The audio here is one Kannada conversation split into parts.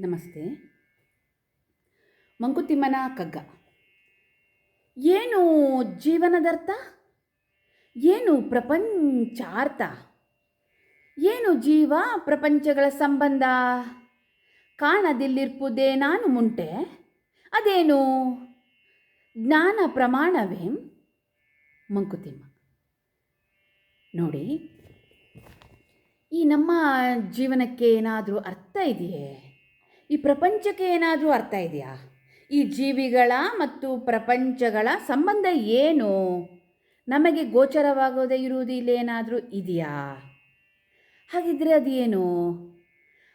ನಮಸ್ತೆ. ಮಂಕುತಿಮ್ಮನ ಕಗ್ಗ. ಏನು ಜೀವನದರ್ಥ? ಏನು ಪ್ರಪಂಚಾರ್ಥ? ಏನು ಜೀವ ಪ್ರಪಂಚಗಳ ಸಂಬಂಧ? ಕಾಣದಿಲ್ಲಿರ್ಪುದೇ ನಾನು ಮುಂಟೆ, ಅದೇನು ಜ್ಞಾನ ಪ್ರಮಾಣವೇ? ಮಂಕುತಿಮ್ಮ. ನೋಡಿ, ಈ ನಮ್ಮ ಜೀವನಕ್ಕೆ ಏನಾದರೂ ಅರ್ಥ ಇದೆಯೇ? ಈ ಪ್ರಪಂಚಕ್ಕೆ ಏನಾದರೂ ಅರ್ಥ ಇದೆಯಾ? ಈ ಜೀವಿಗಳ ಮತ್ತು ಪ್ರಪಂಚಗಳ ಸಂಬಂಧ ಏನು? ನಮಗೆ ಗೋಚರವಾಗೋದೇ ಇರುವುದು ಇಲ್ಲೇನಾದರೂ ಇದೆಯಾ? ಹಾಗಿದ್ದರೆ ಅದೇನು?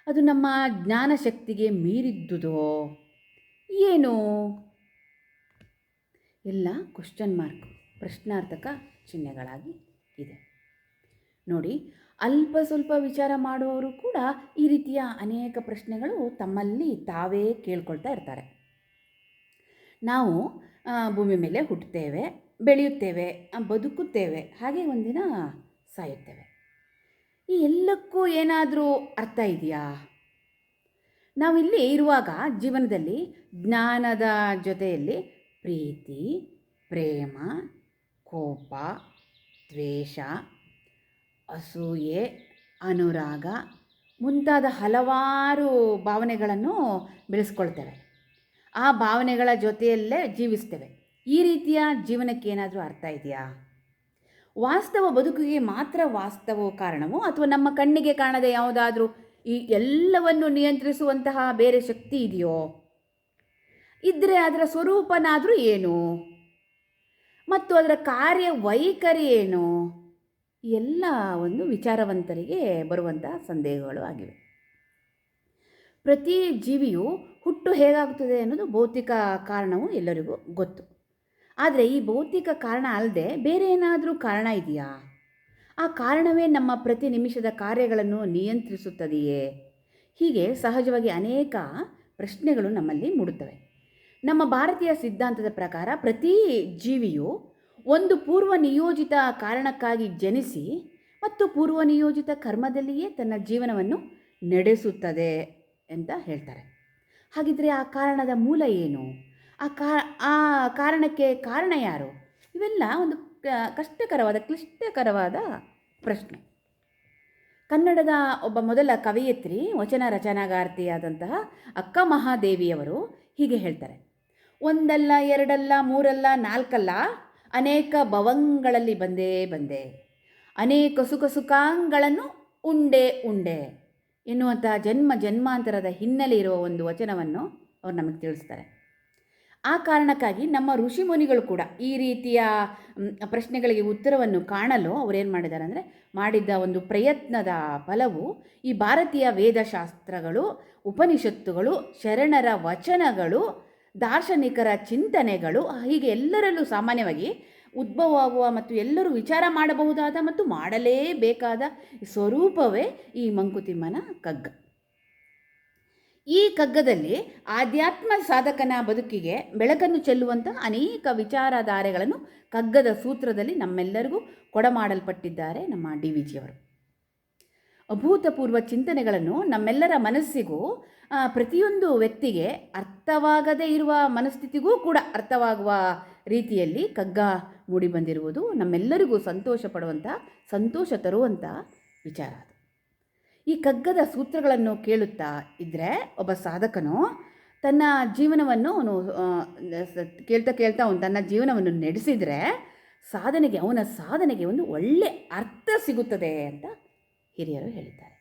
ಅದು ನಮ್ಮ ಜ್ಞಾನಶಕ್ತಿಗೆ ಮೀರಿದ್ದುದೋ ಏನು? ಎಲ್ಲ ಕ್ವಶನ್ ಮಾರ್ಕ್, ಪ್ರಶ್ನಾರ್ಥಕ ಚಿಹ್ನೆಗಳಾಗಿ ಇದೆ. ನೋಡಿ, ಅಲ್ಪ ಸ್ವಲ್ಪ ವಿಚಾರ ಮಾಡುವವರು ಕೂಡ ಈ ರೀತಿಯ ಅನೇಕ ಪ್ರಶ್ನೆಗಳು ತಮ್ಮಲ್ಲಿ ತಾವೇ ಕೇಳ್ಕೊಳ್ತಾ ಇರ್ತಾರೆ. ನಾವು ಭೂಮಿ ಮೇಲೆ ಹುಟ್ಟುತ್ತೇವೆ, ಬೆಳೆಯುತ್ತೇವೆ, ಬದುಕುತ್ತೇವೆ, ಹಾಗೆ ಒಂದಿನ ಸಾಯುತ್ತೇವೆ. ಈ ಎಲ್ಲಕ್ಕೂ ಏನಾದರೂ ಅರ್ಥ ಇದೆಯಾ? ನಾವಿಲ್ಲಿ ಇರುವಾಗ ಜೀವನದಲ್ಲಿ ಜ್ಞಾನದ ಜೊತೆಯಲ್ಲಿ ಪ್ರೀತಿ, ಪ್ರೇಮ, ಕೋಪ, ದ್ವೇಷ, ಅಸೂಯೆ, ಅನುರಾಗ ಮುಂತಾದ ಹಲವಾರು ಭಾವನೆಗಳನ್ನು ಬೆಳೆಸ್ಕೊಳ್ತೇವೆ. ಆ ಭಾವನೆಗಳ ಜೊತೆಯಲ್ಲೇ ಜೀವಿಸ್ತೇವೆ. ಈ ರೀತಿಯ ಜೀವನಕ್ಕೆ ಏನಾದರೂ ಅರ್ಥ ಇದೆಯಾ? ವಾಸ್ತವ ಬದುಕಿಗೆ ಮಾತ್ರ ವಾಸ್ತವ ಕಾರಣವೋ, ಅಥವಾ ನಮ್ಮ ಕಣ್ಣಿಗೆ ಕಾಣದೆ ಯಾವುದಾದ್ರೂ ಈ ಎಲ್ಲವನ್ನು ನಿಯಂತ್ರಿಸುವಂತಹ ಬೇರೆ ಶಕ್ತಿ ಇದೆಯೋ? ಇದ್ದರೆ ಅದರ ಸ್ವರೂಪನಾದರೂ ಏನು? ಮತ್ತು ಅದರ ಕಾರ್ಯವೈಖರಿ ಏನು? ಎಲ್ಲ ಒಂದು ವಿಚಾರವಂತರಿಗೆ ಬರುವಂತಹ ಸಂದೇಹಗಳು ಆಗಿವೆ. ಪ್ರತಿ ಜೀವಿಯು ಹುಟ್ಟು ಹೇಗಾಗುತ್ತದೆ ಅನ್ನೋದು ಭೌತಿಕ ಕಾರಣವು ಎಲ್ಲರಿಗೂ ಗೊತ್ತು. ಆದರೆ ಈ ಭೌತಿಕ ಕಾರಣ ಅಲ್ಲದೆ ಬೇರೆ ಏನಾದರೂ ಕಾರಣ ಇದೆಯಾ? ಆ ಕಾರಣವೇ ನಮ್ಮ ಪ್ರತಿ ನಿಮಿಷದ ಕಾರ್ಯಗಳನ್ನು ನಿಯಂತ್ರಿಸುತ್ತದೆಯೇ? ಹೀಗೆ ಸಹಜವಾಗಿ ಅನೇಕ ಪ್ರಶ್ನೆಗಳು ನಮ್ಮಲ್ಲಿ ಮೂಡುತ್ತವೆ. ನಮ್ಮ ಭಾರತೀಯ ಸಿದ್ಧಾಂತದ ಪ್ರಕಾರ ಪ್ರತಿ ಜೀವಿಯು ಒಂದು ಪೂರ್ವ ನಿಯೋಜಿತ ಕಾರಣಕ್ಕಾಗಿ ಜನಿಸಿ ಮತ್ತು ಪೂರ್ವ ನಿಯೋಜಿತ ಕರ್ಮದಲ್ಲಿಯೇ ತನ್ನ ಜೀವನವನ್ನು ನಡೆಸುತ್ತದೆ ಅಂತ ಹೇಳ್ತಾರೆ. ಹಾಗಿದ್ದರೆ ಆ ಕಾರಣದ ಮೂಲ ಏನು? ಆ ಕಾರಣಕ್ಕೆ ಕಾರಣ ಯಾರು? ಇವೆಲ್ಲ ಒಂದು ಕ್ಲಿಷ್ಟಕರವಾದ ಪ್ರಶ್ನೆ. ಕನ್ನಡದ ಒಬ್ಬ ಮೊದಲ ಕವಯಿತ್ರಿ, ವಚನ ರಚನಾಗಾರ್ತಿಯಾದಂತಹ ಅಕ್ಕ ಮಹಾದೇವಿಯವರು ಹೀಗೆ ಹೇಳ್ತಾರೆ: ಒಂದಲ್ಲ, ಎರಡಲ್ಲ, ಮೂರಲ್ಲ, ನಾಲ್ಕಲ್ಲ, ಅನೇಕ ಭವಂಗಳಲ್ಲಿ ಬಂದೆ, ಅನೇಕ ಸುಖಾಂಗಳನ್ನು ಉಂಡೆ ಎನ್ನುವಂಥ ಜನ್ಮಾಂತರದ ಹಿನ್ನೆಲೆ ಇರುವ ಒಂದು ವಚನವನ್ನು ಅವ್ರು ನಮಗೆ ತಿಳಿಸ್ತಾರೆ. ಆ ಕಾರಣಕ್ಕಾಗಿ ನಮ್ಮ ಋಷಿಮುನಿಗಳು ಕೂಡ ಈ ರೀತಿಯ ಪ್ರಶ್ನೆಗಳಿಗೆ ಉತ್ತರವನ್ನು ಕಾಣಲು ಅವರೇನು ಮಾಡಿದ್ದಾರೆ ಅಂದರೆ, ಮಾಡಿದ್ದ ಒಂದು ಪ್ರಯತ್ನದ ಫಲವು ಈ ಭಾರತೀಯ ವೇದಶಾಸ್ತ್ರಗಳು, ಉಪನಿಷತ್ತುಗಳು, ಶರಣರ ವಚನಗಳು, ದಾರ್ಶನಿಕರ ಚಿಂತನೆಗಳು, ಹೀಗೆ ಎಲ್ಲರಲ್ಲೂ ಸಾಮಾನ್ಯವಾಗಿ ಉದ್ಭವವಾಗುವ ಮತ್ತು ಎಲ್ಲರೂ ವಿಚಾರ ಮಾಡಬಹುದಾದ ಮತ್ತು ಮಾಡಲೇಬೇಕಾದ ಸ್ವರೂಪವೇ ಈ ಮಂಕುತಿಮ್ಮನ ಕಗ್ಗ. ಈ ಕಗ್ಗದಲ್ಲಿ ಆಧ್ಯಾತ್ಮ ಸಾಧಕನ ಬದುಕಿಗೆ ಬೆಳಕನ್ನು ಚೆಲ್ಲುವಂಥ ಅನೇಕ ವಿಚಾರಧಾರೆಗಳನ್ನು ಕಗ್ಗದ ಸೂತ್ರದಲ್ಲಿ ನಮ್ಮೆಲ್ಲರಿಗೂ ಕೊಡಮಾಡಲ್ಪಟ್ಟಿದ್ದಾರೆ ನಮ್ಮ DVG ಅವರು. ಅಭೂತಪೂರ್ವ ಚಿಂತನೆಗಳನ್ನು ನಮ್ಮೆಲ್ಲರ ಮನಸ್ಸಿಗೂ, ಪ್ರತಿಯೊಂದು ವ್ಯಕ್ತಿಗೆ ಅರ್ಥವಾಗದೇ ಇರುವ ಮನಸ್ಥಿತಿಗೂ ಕೂಡ ಅರ್ಥವಾಗುವ ರೀತಿಯಲ್ಲಿ ಕಗ್ಗ ಮೂಡಿಬಂದಿರುವುದು ನಮ್ಮೆಲ್ಲರಿಗೂ ಸಂತೋಷ ತರುವಂಥ ವಿಚಾರ ಅದು. ಈ ಕಗ್ಗದ ಸೂತ್ರಗಳನ್ನು ಕೇಳುತ್ತಾ ಇದ್ದರೆ ಒಬ್ಬ ಸಾಧಕನು ತನ್ನ ಜೀವನವನ್ನು ಕೇಳ್ತಾ ಅವನು ತನ್ನ ಜೀವನವನ್ನು ನಡೆಸಿದರೆ ಅವನ ಸಾಧನೆಗೆ ಒಂದು ಒಳ್ಳೆಯ ಅರ್ಥ ಸಿಗುತ್ತದೆ ಅಂತ ಹಿರಿಯರು ಹೇಳಿದ್ದಾರೆ.